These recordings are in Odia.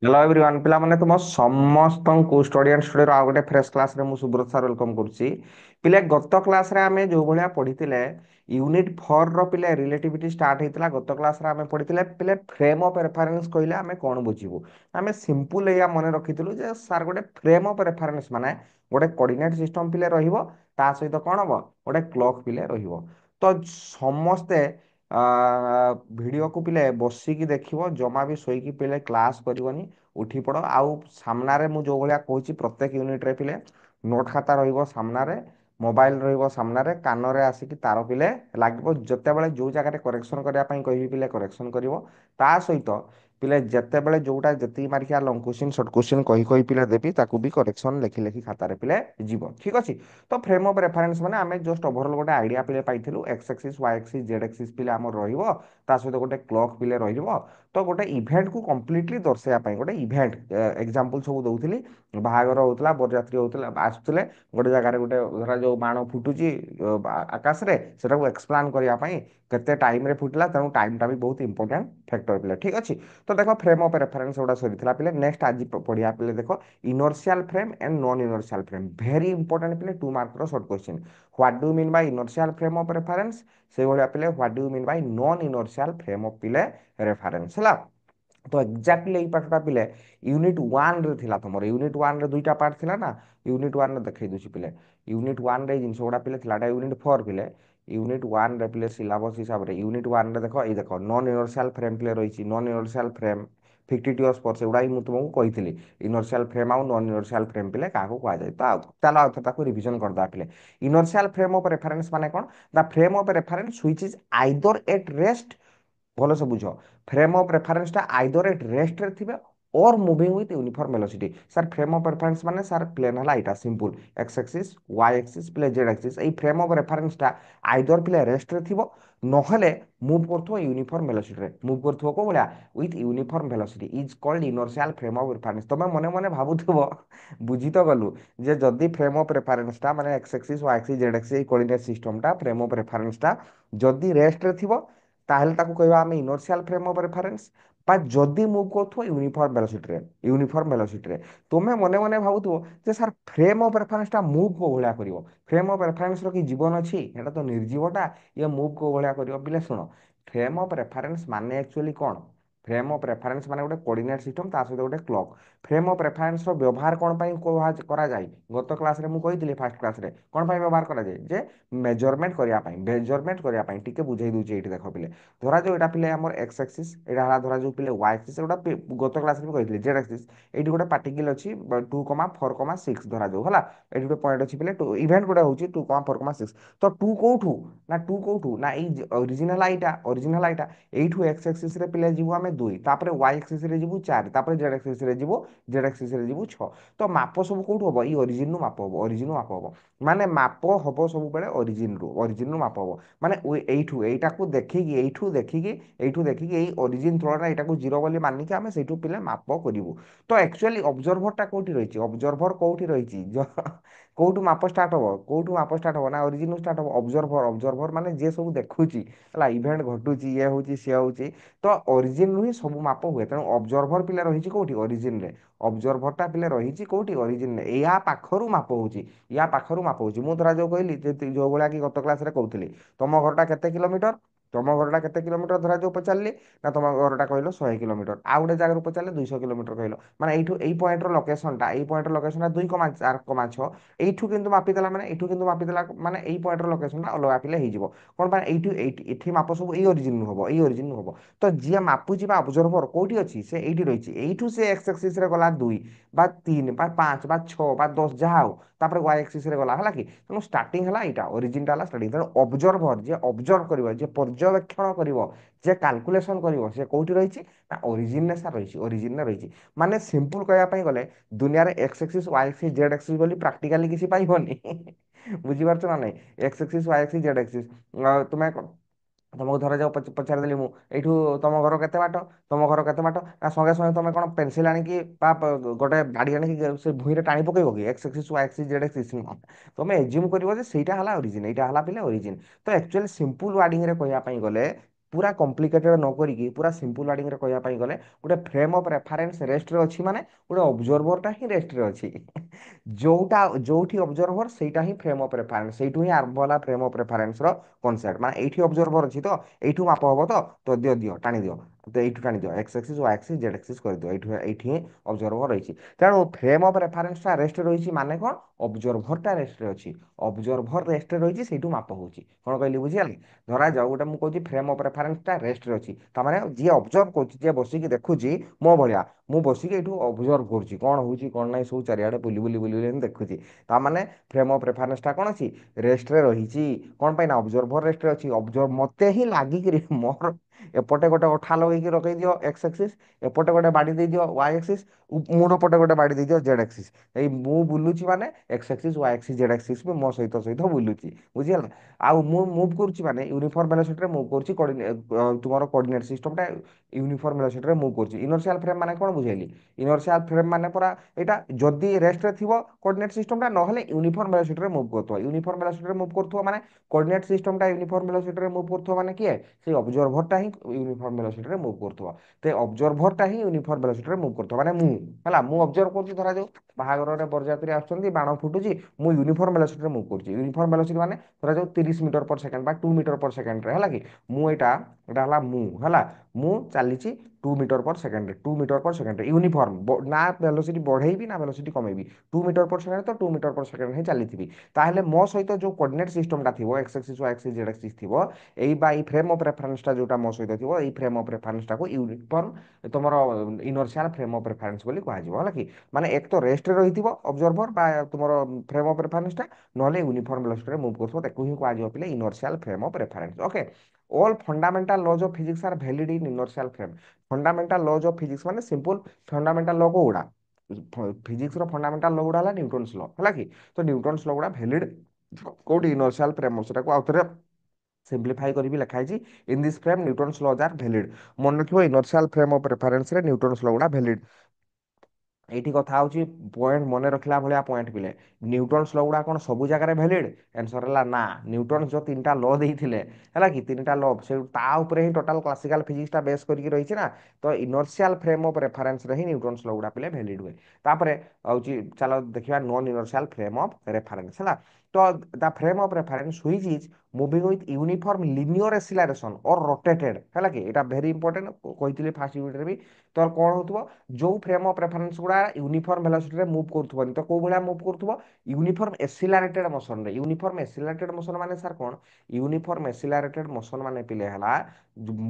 हेलो एवरीवन ପିଲାମାନେ ତୁମ ସମସ୍ତଙ୍କୁ ଷ୍ଟୁଡେଣ୍ଟ ଷ୍ଟୁଡିଓର ଆଉ ଗୋଟେ ଫ୍ରେଶ କ୍ଲାସରେ ମୁଁ ସୁବ୍ରତ ସାର୍ ୱେଲକମ୍ କରୁଛି। ପିଲେ ଗତ କ୍ଲାସରେ ଆମେ ଯୋଉ ଭଳିଆ ପଢିଥିଲେ ୟୁନିଟ୍ 4 ର ପିଲେ ରିଲେଟିଭିଟି ଷ୍ଟାର୍ଟ ହେଇଥିଲା। ଗତ କ୍ଲାସରେ ଆମେ ପଢିଥିଲେ ପିଲେ ଫ୍ରେମ୍ ଅଫ୍ ରେଫରେନ୍ସ କହିଲେ ଆମେ କଣ ବୁଝିବୁ। ଆମେ ସିମ୍ପଲ ଏଇଆ ମନେ ରଖିଥିଲୁ ଯେ ସାର୍ ଗୋଟେ ଫ୍ରେମ୍ ଅଫ୍ ରେଫରେନ୍ସ ମାନେ ଗୋଟେ କୋଅର୍ଡିନେଟ୍ ସିଷ୍ଟମ ପିଲେ ରହିବ, ତା ସହିତ କଣ ହବ ଗୋଟେ କ୍ଲକ୍ ପିଲେ ରହିବ। ତ ସମସ୍ତେ ଭିଡ଼ିଓକୁ ପିଲେ ବସିକି ଦେଖିବ, ଜମା ବି ଶୋଇକି ପିଲେ କ୍ଲାସ୍ କରିବନି। ଉଠି ପଡ଼ ଆଉ ସାମ୍ନାରେ ମୁଁ ଯୋଉ ଭଳିଆ କହୁଛି ପ୍ରତ୍ୟେକ ୟୁନିଟ୍ରେ ପିଲେ ନୋଟ୍ ଖାତା ରହିବ ସାମ୍ନାରେ, ମୋବାଇଲ ରହିବ ସାମ୍ନାରେ, କାନରେ ଆସିକି ତାର ପିଲେ ଲାଗିବ। ଯେତେବେଳେ ଯୋଉ ଜାଗାରେ କରେକ୍ସନ୍ କରିବା ପାଇଁ କହିବି ପିଲେ କରେକ୍ସନ୍ କରିବ। ତା ସହିତ ପିଲେ ଯେତେବେଳେ ଯୋଉଟା ଯେତିକି ମାର୍କିଆ ଲଙ୍ଗ କ୍ୱେଶ୍ଚିନ୍ ସର୍ଟ କ୍ୱେଶ୍ଚିନ୍ କହି ପିଲେ ଦେବି ତାକୁ ବି କରେକ୍ସନ୍ ଲେଖି ଲେଖି ଖାତାରେ ପିଲେ ଯିବ। ଠିକ୍ ଅଛି। ତ ଫ୍ରେମ୍ ଅଫ୍ ରେଫରେନ୍ସ ମାନେ ଆମେ ଜଷ୍ଟ ଓଭରଅଲ୍ ଗୋଟେ ଆଇଡିଆ ପିଲେ ପାଇଥିଲୁ। X axis Y axis Z axis ପିଲେ ଆମର ରହିବ, ତା ସହିତ ଗୋଟେ କ୍ଲକ୍ ପିଲେ ରହିବ। ତ ଗୋଟେ ଇଭେଣ୍ଟକୁ କମ୍ପ୍ଲିଟଲି ଦର୍ଶାଇବା ପାଇଁ ଗୋଟେ ଇଭେଣ୍ଟ ଏକ୍ଜାମ୍ପଲ ସବୁ ଦଉଥିଲି। ବାହାଘର ହଉଥିଲା, ବରଯାତ୍ରୀ ହଉଥିଲା, ଆସୁଥିଲେ, ଗୋଟେ ଜାଗାରେ ଗୋଟେ ଧରା ଯୋଉ ବାଣ ଫୁଟୁଛି ଆକାଶରେ, ସେଟାକୁ ଏକ୍ସପ୍ଲାନ୍ କରିବା ପାଇଁ କେତେ ଟାଇମରେ ଫୁଟିଲା, ତେଣୁ ଟାଇମଟା ବି ବହୁତ ଇମ୍ପୋର୍ଟାଣ୍ଟ ଫ୍ୟାକ୍ଟର ପିଲେ। ଠିକ୍ ଅଛି। ତ ଦେଖ ଫ୍ରେମ୍ ଅଫ୍ ରେଫରେନ୍ସ ଗୁଡ଼ା ସରିଥିଲା ପିଲେ। ନେକ୍ସଟ ଆଜି ପଢିବା ପିଲେ ଦେଖ inertial frame and non inertial frame. Very important ପିଲେ 2 ମାର୍କର short question. What do mean by inertial frame of reference, ସେଇଭଳିଆ ପିଲେ what do mean by non inertial frame of ପିଲେ ରେଫରେନ୍ସ ହେଲା। ତ ଏକ୍ଜାକ୍ଟଲି ଏଇ ପାଠଟା ପିଲେ ୟୁନିଟ୍ 1 ରେ ଥିଲା। ତମର ୟୁନିଟ୍ 1 ରେ ଦୁଇଟା ପାର୍ଟ ଥିଲା ନା। ୟୁନିଟ୍ 1 ରେ ଦେଖେଇ ଦଉଛି ପିଲେ। ୟୁନିଟ୍ 1 ରେ ଏଇ ଜିନିଷ ଗୁଡ଼ା ପିଲେ ଥିଲା। ଏଟା ୟୁନିଟ୍ 4 ପିଲେ। ୟୁନିଟ୍ 1 ରେ ପିଲେ ସିଲାବସ୍ ହିସାବରେ ୟୁନିଟ୍ 1 ରେ ଦେଖ, ଏଇ ଦେଖ ନନ୍ ଇନର୍ସିଆଲ ଫ୍ରେମ୍ ପିଲେ ରହିଛି। ନନ୍ ଇନର୍ସିଆଲ ଫ୍ରେମ୍ ଫିକ୍ଟିଟିୟସ୍ ଫୋର୍ସ ଏଗୁଡ଼ା ବି ମୁଁ ତୁମକୁ କହିଥିଲି। ଇନର୍ସିଆଲ ଫ୍ରେମ୍ ଆଉ ନନ୍ ଇନର୍ସିଆଲ ଫ୍ରେମ୍ ପିଲେ କାହାକୁ କୁହାଯାଏ। ତ ଚାଲ ଆଉ ଥରେ ତାକୁ ରିଭିଜନ କରିଦେବା ପିଲେ। ଇନର୍ସିଆଲ ଫ୍ରେମ୍ ଅଫ୍ ରେଫରେନ୍ସ ମାନେ କ'ଣ? The frame of reference which is either at rest, ଭଲସେ ବୁଝ, ଫ୍ରେମ୍ ଅଫ୍ ରେଫରେନ୍ସଟା ଆଇଦର ଏଟ୍ ରେଷ୍ଟରେ ଥିବେ or moving with uniform velocity। Sir frame of reference ମାନେ ସାର୍ ପ୍ଲେନ୍ ହେଲା ଏଇଟା simple X axis Y axis ପ୍ଲେ ଜେଡ୍ ଆକ୍ସିସ୍। ଏଇ ଫ୍ରେମ୍ ଅଫ୍ ରେଫରେନ୍ସଟା ଆଇଦର ପିଲେ ରେଷ୍ଟରେ ଥିବ, ନହେଲେ ମୁଭ୍ କରୁଥିବ ୟୁନିଫର୍ମ ଭେଲୋସିଟିରେ। ମୁଭ୍ କରୁଥିବ କୋଉ ଭଳିଆ? With uniform velocity is called inertial frame of reference. ତମେ ମନେ ମନେ ଭାବୁଥିବ, ବୁଝି ତ ଗଲୁ, ଯେ ଯଦି ଫ୍ରେମ୍ ଅଫ୍ ରେଫରେନ୍ସଟା ମାନେ X axis Y axis Z axis ଏଇ କୋଅର୍ଡିନେଟ୍ ସିଷ୍ଟମଟା ଫ୍ରେମ୍ ଅଫ୍ ରେଫରେନ୍ସଟା ଯଦି ରେଷ୍ଟରେ ଥିବ, ତାହେଲେ ତାକୁ କହିବା ଆମେ ଇନର୍ସିଆଲ ଫ୍ରେମ୍ ଅଫ୍ ରେଫରେନ୍ସ। ବା ଯଦି ମୁଭ୍ କରୁଥିବ ୟୁନିଫର୍ମ ଭେଲୋସିଟିରେ, ୟୁନିଫର୍ମ ଭେଲୋସିଟିରେ। ତୁମେ ମନେ ମନେ ଭାବୁଥିବ ଯେ ସାର୍ ଫ୍ରେମ୍ ଅଫ୍ ରେଫରେନ୍ସଟା ମୁଭ୍ କୋଉ ଭଳିଆ କରିବ? ଫ୍ରେମ୍ ଅଫ୍ ରେଫରେନ୍ସର କି ଜୀବନ ଅଛି? ଏଟା ତ ନିର୍ଜୀବଟା, ଇଏ ମୁଭ୍ କୋଉ ଭଳିଆ କରିବ? ପିଲେ ଶୁଣ, ଫ୍ରେମ୍ ଅଫ୍ ରେଫରେନ୍ସ ମାନେ ଆକ୍ଚୁଆଲି କ'ଣ? ଫ୍ରେମ୍ ଅଫ୍ ରେଫରେନ୍ସ ମାନେ ଗୋଟେ କୋଅର୍ଡିନେଟ୍ ସିଷ୍ଟମ, ତା ସହିତ ଗୋଟେ କ୍ଲକ୍। ଫ୍ରେମ୍ ଅଫ୍ ରେଫରେନ୍ସର ବ୍ୟବହାର କ'ଣ ପାଇଁ କରାଯାଏ? ଗତ କ୍ଲାସରେ ମୁଁ କହିଥିଲି, ଫାର୍ଷ୍ଟ କ୍ଲାସରେ କ'ଣ ପାଇଁ ବ୍ୟବହାର କରାଯାଏ? ଯେ ମେଜରମେଣ୍ଟ କରିବା ପାଇଁ, ମେଜରମେଣ୍ଟ କରିବା ପାଇଁ। ଟିକେ ବୁଝେଇ ଦଉଛି ଏଇଠି ଦେଖ ପିଲେ। ଧରାଯାଉ ଏଇଟା ପିଲେ ଆମର ଏକ୍ସ ଆକ୍ସିସ୍, ଏଇଟା ହେଲା ଧରାଯାଉ ପିଲେ ୱାଇ ଆକ୍ସିସ୍, ଏଗୁଡ଼ା ଗତ କ୍ଲାସରେ ବି କହିଥିଲି ଜେଡ୍ ଆକ୍ସିସ୍। ଏଇଠି ଗୋଟେ ପାର୍ଟିକଲ ଅଛି 2,4,6 ଧରାଯାଉ ହେଲା। ଏଇଠି ଗୋଟେ ପଏଣ୍ଟ ଅଛି ପିଲେ, ଇଭେଣ୍ଟ ଗୋଟେ ହଉଛି 2,4,6। ତ ଟୁ କୋଉଠୁ ନା, ଟୁ କୋଉଠୁ ନା, ଏଇ ଅରିଜିନ ହେଲା ଏଇଟା, ଅରିଜିନ ହେଲା ଏଇଟା। ଏଇଠୁ ଏକ୍ସ ଆକ୍ସିସ୍ ରେ ପିଲେ ଯିବୁ ଆମେ 2, ତାପରେ ୱାଇ ଆକ୍ସିସ୍ ରେ ଯିବୁ 4, ତାପରେ ଜେଡ୍ ଆକ୍ସିସ୍ ରେ ଯିବୁ, ଜେଡ୍ ଆକ୍ସିସ୍ ରେ ଯିବୁ 6। ତ ମାପ ସବୁ କୋଉଠୁ ହବ? ଏଇ ଅରିଜିନରୁ ମାପ ହବ, ଅରିଜିନରୁ ମାପ ହବ। ମାନେ ମାପ ହବ ସବୁବେଳେ ଅରିଜିନରୁ, ଅରିଜିନରୁ ମାପ ହବ। ମାନେ ଏଇଠୁ ଏଇଟାକୁ ଦେଖିକି, ଏଇଠୁ ଦେଖିକି ଏଇ ଅରିଜିନ ତୁଳନାରେ ଏଇଟାକୁ 0 ବୋଲି ମାନିକି ଆମେ ସେଇଠୁ ପିଲେ ମାପ କରିବୁ। ତ ଆକ୍ଚୁଆଲି ଅବଜର୍ଭରଟା କୋଉଠି ରହିଛି? ଅବଜର୍ଭର କୋଉଠି ରହିଛି? କୋଉଠୁ ମାପ ଷ୍ଟାର୍ଟ ହବ? କୋଉଠୁ ମାପ ଷ୍ଟାର୍ଟ ହବ? ନା ଅରିଜିନରୁ ଷ୍ଟାର୍ଟ ହବ। ଅବଜର୍ଭର, ଅବଜର୍ଭର ମାନେ ଯିଏ ସବୁ ଦେଖୁଛି ହେଲା, ଇଭେଣ୍ଟ ଘଟୁଛି, ଇଏ ହଉଛି ସିଏ ହଉଛି। ତ ଅରିଜିନରୁ ହିଁ ସବୁ ମାପ ହୁଏ। ତେଣୁ ଅବଜର୍ଭର ପିଲା ରହିଛି କୋଉଠି? ଅରିଜିନରେ। ଅବଜର୍ଭରଟା ପିଲେ ରହିଛି କୋଉଠି? ଅରିଜିନରେ। ଏୟା ପାଖରୁ ମାପ ହଉଛି, ୟା ପାଖରୁ ମାପ ହଉଛି। ମୁଁ ଧରା ଯୋଉ କହିଲି, ଯୋଉ ଭଳିଆ କି ଗତ କ୍ଲାସରେ କହୁଥିଲି, ତମ ଘରଟା କେତେ କିଲୋମିଟର? ତମ ଘରଟା କେତେ କିଲୋମିଟର ଧରା ଯୋଉ ପଚାରିଲି, ନା ତମ ଘରଟା କହିଲ 100 କିଲୋମିଟର। ଆଉ ଗୋଟେ ଜାଗାରୁ ପଚାରିଲେ 200 କିଲୋମିଟର କହିଲ। ମାନେ ଏଇଠୁ ଏଇ ପଏଣ୍ଟର ଲୋକେସନଟା, ଏଇ ପଏଣ୍ଟର ଲୋକେସନଟା 2,4,6। ଏଇଠୁ କିନ୍ତୁ ମାପିଦେଲା ମାନେ, ଏଇଠୁ କିନ୍ତୁ ମାପିଦେଲା ମାନେ ଏଇ ପଏଣ୍ଟର ଲୋକେସନଟା ଅଲଗା ପିଲେ ହେଇଯିବ। କ'ଣ ପାଇଁ? ଏଠି ମାପ ସବୁ ଏଇ ଅରିଜିନରୁ ହବ, ଏଇ ଅରିଜିନରୁ ହବ। ତ ଯିଏ ମାପୁଛି ବା ଅବଜର୍ଭର କୋଉଠି ଅଛି? ସେ ଏଇଠି ରହିଛି। ଏଇଠୁ ସେ ଏକ୍ସ ଆକ୍ସିସରେ ଗଲା 2 ବା 3 ବା 5 ବା 6 ବା 10 ଯାହା ହଉ, ତାପରେ ୱାଇ ଆକ୍ସିସରେ ଗଲା ହେଲା କି। ତେଣୁ ଷ୍ଟାର୍ଟିଂ ହେଲା ଏଇଟା, ଅରିଜିନଟା ହେଲା ଷ୍ଟାର୍ଟିଂ। ତେଣୁ ଅବଜର୍ଭର ଯିଏ ଅବଜର୍ଭ କରିବ, ଯିଏ ପର୍ଯ୍ୟବେକ୍ଷଣ କରିବ, ଯେ କାଲକୁଲେସନ କରିବ, ସେ କୋଉଠି ରହିଛି? ନା ଅରିଜିନରେ ସାର୍ ରହିଛି, ଅରିଜିନରେ ରହିଛି। ମାନେ ସିମ୍ପଲ କହିବା ପାଇଁ ଗଲେ, ଦୁନିଆରେ X axis Y axis Z Axis ବୋଲି ପ୍ରାକ୍ଟିକାଲି କିଛି ପାଇବନି। ବୁଝିପାରୁଛ ନା ନାଇଁ? X axis Y axis Z Axis. ତୁମେ ତମକୁ ଧରାଯାଉ ପଚାରିଦେଲି ମୁଁ, ଏଇଠୁ ତମ ଘର କେତେ ବାଟ? ତମ ଘର କେତେ ବାଟ? ନା ସଙ୍ଗେ ସଙ୍ଗେ ତମେ କ'ଣ ପେନସିଲ ଆଣିକି ବା ଗୋଟେ ବାଡ଼ି ଆଣିକି ସେ ଭୂଇଁରେ ଟାଣି ପକେଇବ କି? X axis Y axis Z Axis ନୁହଁ। ତମେ ଏଜ୍ୟୁମ୍ କରିବ ଯେ ସେଇଟା ହେଲା ଅରିଜିନ, ଏଇଟା ହେଲା ପିଲେ ଅରିଜିନ। ତ ଆକ୍ଚୁଆଲି ସିମ୍ପଲ ୱାର୍ଡିଂରେ କହିବା ପାଇଁ ଗଲେ, पूरा कॉम्प्लिकेटेड न करिकी पूरा सिंपल वर्डिंग रे कहया पाई गले गोटे फ्रेम ऑफ रेफरेंस रेस्ट रे अछि माने गोटे ऑब्जर्वर टा ही रेस्ट रे अछि जोटा जोठी ऑब्जर्वर सेटा ही फ्रेम ऑफ रेफरेंस सेठू ही आरंभ होला फ्रेम ऑफ रेफरेंस रो कॉन्सेप्ट माने एठी ऑब्जर्वर अछि तो एठू माप हबो तो दियो दियो टाणी दियो तो एठू टाणी दियो x axis Y axis Z axis कर दियो एठू एठी ही ऑब्जर्वर रहिछि तेणु फ्रेम ऑफ रेफरेंस टा रेस्ट रहिछि माने कोन ऑब्जर्वर टा रेस्ट रे अछि ऑब्जर्वर रेस्ट रे रहिछि सेठू माप होछि कोन कहली बुझियाली धरा जाऊ गोटे मु कहूछि फ्रेम ऑफ रेफरेंस टा रेस्ट रे अछि ता माने जे ऑब्जर्व करछि जे बसिकी देखुछि मो भलिया ମୁଁ ବସିକି ଏଇଠୁ ଅବଜର୍ଭ କରୁଛି କ'ଣ ହଉଛି କ'ଣ ନାହିଁ ସବୁ ଚାରିଆଡ଼େ ବୁଲି ବୁଲି ବୁଲି ବୁଲି ଏମିତି ଦେଖୁଛି ତାମାନେ ଫ୍ରେମ୍ ଅଫ୍ ରେଫରେନ୍ସଟା କ'ଣ ଅଛି ରେଷ୍ଟରେ ରହିଛି କ'ଣ ପାଇଁ ନା ଅବଜର୍ଭର ରେଷ୍ଟରେ ଅଛି ଅବଜର୍ଭ ମୋତେ ହିଁ ଲାଗିକିରି ମୋର ଏପଟେ ଗୋଟେ ଅଠା ଲଗେଇକି ରଖେଇ ଦିଅ ଏକ୍ସ ଏକ୍ସିସ୍ ଏପଟେ ଗୋଟେ ବାଡ଼ି ଦେଇଦିଅ ୱାଇ ଏକ୍ସିସ୍ ମୁଣ୍ଡ ପଟେ ଗୋଟେ ବାଡ଼ି ଦେଇଦିଅ ଜେଡ୍ ଏକ୍ସିସ୍ ଏଇ ମୁଁ ବୁଲୁଛି ମାନେ X axis Y axis Z axis ବି ମୋ ସହିତ ବୁଲୁଛି ବୁଝିଗଲା ଆଉ ମୁଁ ମୁଭ୍ କରୁଛି ମାନେ ୟୁନିଫର୍ମ ଭେଲୋସିଟିରେ ମୁଭ୍ କରୁଛି ତୁମର କୋଅର୍ଡିନେଟ୍ ସିଷ୍ଟମଟା यूनिफॉर्म वेलोसिटी रे मूव करछि इनर्शियल फ्रेम माने कोन बुझेली इनर्शियल फ्रेम माने पूरा एटा जदी रेस्ट रे थिबो कोऑर्डिनेट सिस्टम ता नहले यूनिफॉर्म वेलोसिटी रे मूव करथो यूनिफॉर्म वेलोसिटी रे मूव करथो माने कोऑर्डिनेट सिस्टम ता यूनिफॉर्म वेलोसिटी रे मूव करथो माने किए से ऑब्जर्वर ता ही यूनिफॉर्म वेलोसिटी रे मूव करथो ते ऑब्जर्वर ता ही यूनिफॉर्म वेलोसिटी रे मूव करथो माने मु हला मु ऑब्जर्व करछि धरा जो बाहागर रे बरजात्री आछंती बाण फुटुची मु यूनिफॉर्म वेलोसिटी रे मूव करछि यूनिफॉर्म वेलोसिटी माने धरा जो 30 मीटर पर सेकंड बा 2 मीटर पर सेकंड रे हला कि मु एटा हला मु हला मु ଚାଲିଛି 2 मीटर पर सेकेंड 2 मीटर पर सेकेंड यूनिफॉर्म ना वेलोसिटी बढ़ेबी ना वेलोसिटी कमेबी 2 मीटर पर सेकेंड तो 2 मीटर पर सेकेंड ही चली ताहले मो सहित जो कोऑर्डिनेट सिस्टमटा थिबो X axis Y axis Z axis थिबो एई बा ई फ्रेम ऑफ रेफरेंसटा जोटा मो सहित थिबो एई फ्रेम ऑफ रेफरेंसटा को यूनिफॉर्म तुमर इनर्शियल फ्रेम ऑफ रेफरेंस बोली कहा जिवो हला कि माने एक तो रेस्ट रे रहिथिबो ऑब्जर्वर बा तुमर फ्रेम ऑफ रेफरेंसटा नहले यूनिफॉर्म वेलोसिटी रे मूव करथो ताकू ही कहा जिवो पिले inertial frame of reference okay all fundamental laws of physics are valid in inertial frame fundamental laws of physics माने सिंपल फंडामेंटाल लॉ को गुडा फिजिक्स रो फंडामेंटाल लॉ गुडा हला न्यूटन्स लॉ हला कि तो न्यूटन्स लॉ गुडा वैलिड कोडी इनर्शियल फ्रेम सेटा को आउथरे सिंप्लीफाई करी भी लिखा है in this frame Newton's laws are valid मन रखिबो इनर्शियल फ्रेम ऑफ रेफरेंस रे न्यूटन्स लॉ गुडा वैलिड ଏଇଠି କଥା ହଉଛି ପଏଣ୍ଟ ମନେ ରଖିଲା ଭଳିଆ ପଏଣ୍ଟ ପିଲେ ନ୍ୟୁଟନ୍ସ ଲ ଗୁଡା କ'ଣ ସବୁ ଜାଗାରେ ଭ୍ୟାଲିଡ ଆନ୍ସର ହେଲା ନା ନ୍ୟୁଟନ୍ସ ଯୋଉ ତିନିଟା ଲ ଦେଇଥିଲେ ହେଲା କି ତିନିଟା ଲ ସେ ତା ଉପରେ ହିଁ ଟୋଟାଲ କ୍ଲାସିକାଲ ଫିଜିକ୍ସଟା ବେସ୍ କରିକି ରହିଛି ନା ତ ଇନର୍ସିଆଲ ଫ୍ରେମ୍ ଅଫ୍ ରେଫରେନ୍ସରେ ହିଁ ନ୍ୟୁଟନ୍ସ ଲ ଗୁଡା ପିଲେ ଭ୍ୟାଲିଡ ହୁଏ ତାପରେ ହଉଛି ଚାଲ ଦେଖିବା non inertial frame of reference ହେଲା ତ the frame of reference which is moving with uniform linear acceleration or rotated ହେଲା କି ଏଇଟା ଭେରି ଇମ୍ପୋର୍ଟାଣ୍ଟ କହିଥିଲି ଫାର୍ଷ୍ଟ ୟୁନିଟ୍ରେ ବି ତ କ'ଣ ହଉଥିବ ଯୋଉ ଫ୍ରେମ୍ ଅଫ୍ ରେଫରେନ୍ସ ଗୁଡ଼ା यूनिफॉर्म वेलोसिटी मुव करूथबनी तो को भलिया मुव करूथबो यूनिफॉर्म एसिलरेटेड मोशन रे यूनिफॉर्म एसिलरेटेड मोशन माने सर कोन यूनिफॉर्म एसिलरेटेड मोशन माने पिले हला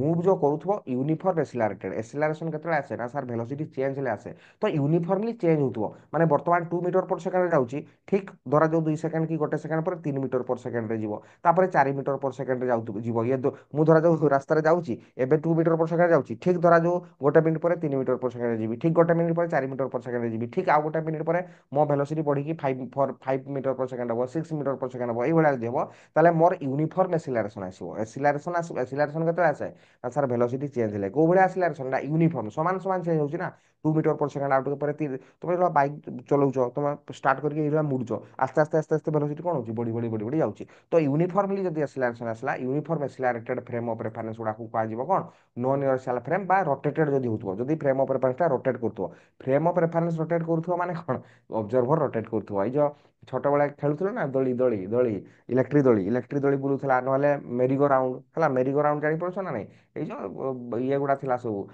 मुव जो करूथबो यूनिफॉर्म एसिलरेटेड एसिलरेशन केतले आसे ना सर वेलोसिटी चेंज ले आसे तो यूनिफॉर्मली चेंज होतबो माने वर्तमान 2 मीटर पर सेकंड जाउची ठीक धरा जो 2 सेकंड की गोटे सेकंड पर 3 मीटर पर सेकंड रे जीवो तापर 4 मीटर पर सेकंड रे जाउ जीवो ये मु धरा जो रास्ता रे जाउची एबे 2 मीटर पर सेकंड जाउची ठीक धरा जो गोटे मिनिट पर 3 मीटर पर सेकंड रे जीवी ठीक गोटे मिनिट पर 4 मीटर पर सेकंड रे जीवी ठीक आ गोटे मिनिट पर मो वेलोसिटी बढ़ी की 5 मीटर पर सेकंड हो 6 मीटर पर सेकंड हो एई भलिया जदी हो ताले मोर यूनिफॉर्म एसिलरेशन आसीबो एसिलरेशन केते आसे ना सर वेलोसिटी चेंज हेले को भलिया एसिलरेशन दा यूनिफॉर्म समान समान चेंज होची ना 2 मीटर पर सेकंड आउट पर तुम बाइक चलाउछ तुम स्टार्ट करके एइला मुडुछ आस्ते आस्ते आस्ते आस्ते वेलोसिटी कोन होची बड़ी बड़ी बड़ी बड़ी जाउची तो यूनिफॉर्मली जदी एसिलरेशन आसला uniform accelerated frame of reference गुडा को कहा जीवो कोन नॉन इनर्शियल फ्रेम बा रोटेटेड जदी होतबो जदी फ्रेम ऑफ रेफरेंस रोटेट करतबो फ्रेम ऑफ रेफरेंस रोटेट करथबो माने कोन ऑब्जर्वर रोटेट करथबो एइ जो छोट बेला खेलुथलो ना दଳି दଳି दଳି इलेक्ट्रिक दଳି बुलुथला नहले मेरीगो राउंड हला मेरीगो राउंड जानि पड़छ ना नहीं एइ जो इए गुडा थिला सब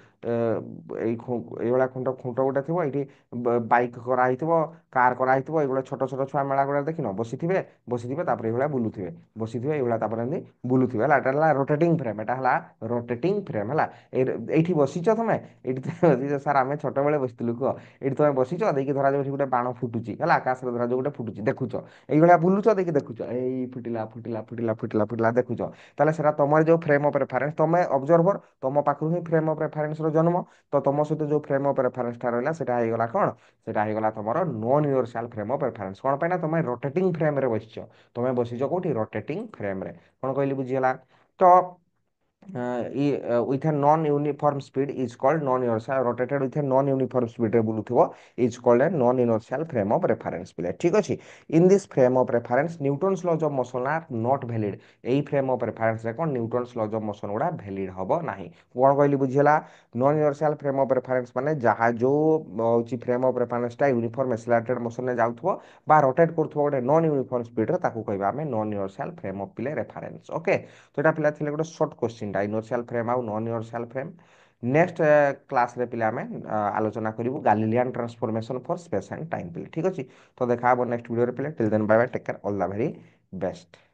एइ भଳିଆ खुंट खुंट गोटे थिबो एइठी बाइक करा हितबो कार करा हितबो एगुडा छोट छोट छुआ मेला गुडा देखिनो बसिथिबे तापर एइ भଳିଆ बुलुथिबे बसिथिबे एइ भଳିଆ तापर एंदी बुलुथिबे हला एटा हला रोटेटिंग फ्रेम एटा हला रोटेटिंग फ्रेम हला एइठी बसिଛ तमे एइठी सार आमे छोट बेले बसिथिलु को एइठी तमे बसिଛ ଦେଇକି ଧରା ଯାଉଛି ଗୋଟେ ବାଣ ଫୁଟୁଛି ହେଲା ଆକାଶରେ ଧରା ଯାଉ ଗୋଟେ ଫୁଟୁଛି ଦେଖୁଛ ଏଇଭଳିଆ ବୁଲୁଛ ଦେଇକି ଦେଖୁଛ ଏଇ ଫୁଟିଲା ଫୁଟିଲା ଫୁଟିଲା ଫୁଟିଲା ଫୁଟିଲା ଦେଖୁଛ ତାହେଲେ ସେଟା ତମର ଯୋଉ ଫ୍ରେମ୍ ଅଫ୍ ରେଫରେନ୍ସ ତମେ ଅବଜର୍ଭର ତମ ପାଖରୁ ହିଁ ଫ୍ରେମ୍ ଅଫ୍ ରେଫରେନ୍ସ ର ଜନ୍ମ ତ ତମ ସହିତ ଯୋଉ ଫ୍ରେମ୍ ଅଫ୍ ରେଫରେନ୍ସ ଟା ରହିଲା ସେଟା ହେଇଗଲା କଣ ସେଟା ହେଇଗଲା ତମର non universal frame of reference କଣ ପାଇଁ ନା ତମେ ରୋଟେଟିଂ ଫ୍ରେମ୍ ରେ ବସିଛ ତମେ ବସିଛ କୋଉଠି ରୋଟେଟିଂ ଫ୍ରେମ୍ ରେ କଣ କହିଲି ବୁଝିଗଲା ତ with a non-uniform speed is called non-inertial, rotated with a non-uniform speed ରେ ବୁଲୁଥିବ is called a non-inertial frame of reference ପିଲେ ଠିକ ଅଛି। in this frame of reference Newton's laws of motion are not valid। ଏଇ frame of reference ରେ କ'ଣ Newton's laws of motion ଗୁଡ଼ା valid ହବ ନାହିଁ। କ'ଣ କହିଲି ବୁଝିହେଲା? non inertial frame of reference ମାନେ ଯାହା ଯୋଉ ହଉଛି frame of reference ଟା ୟୁନିଫର୍ମ accelerated motion ରେ ଯାଉଥିବ ବା ରୋଟେଟ୍ କରୁଥିବ ଗୋଟେ non uniform speed ରେ ତାକୁ କହିବା ଆମେ non inertial frame of ପିଲେ reference। ଓକେ, ତ ଏଇଟା ପିଲା ଥିଲେ ଗୋଟେ ସର୍ଟ କ୍ୱେଶ୍ଚିନ୍ ଟା ଇନର୍ସିଆଲ ଫ୍ରେମ୍ ଆଉ ନନ୍ ଇନର୍ସିଆଲ ଫ୍ରେମ୍। ନେକ୍ସଟ କ୍ଲାସରେ ପିଲା ଆମେ ଆଲୋଚନା କରିବୁ Galilean transformation for space and time ପିଲେ ଠିକ୍ ଅଛି। ତ ଦେଖା ହବ ନେକ୍ସଟ ଭିଡ଼ିଓରେ ପିଲେ। Till then bye bye, take care, all the very best.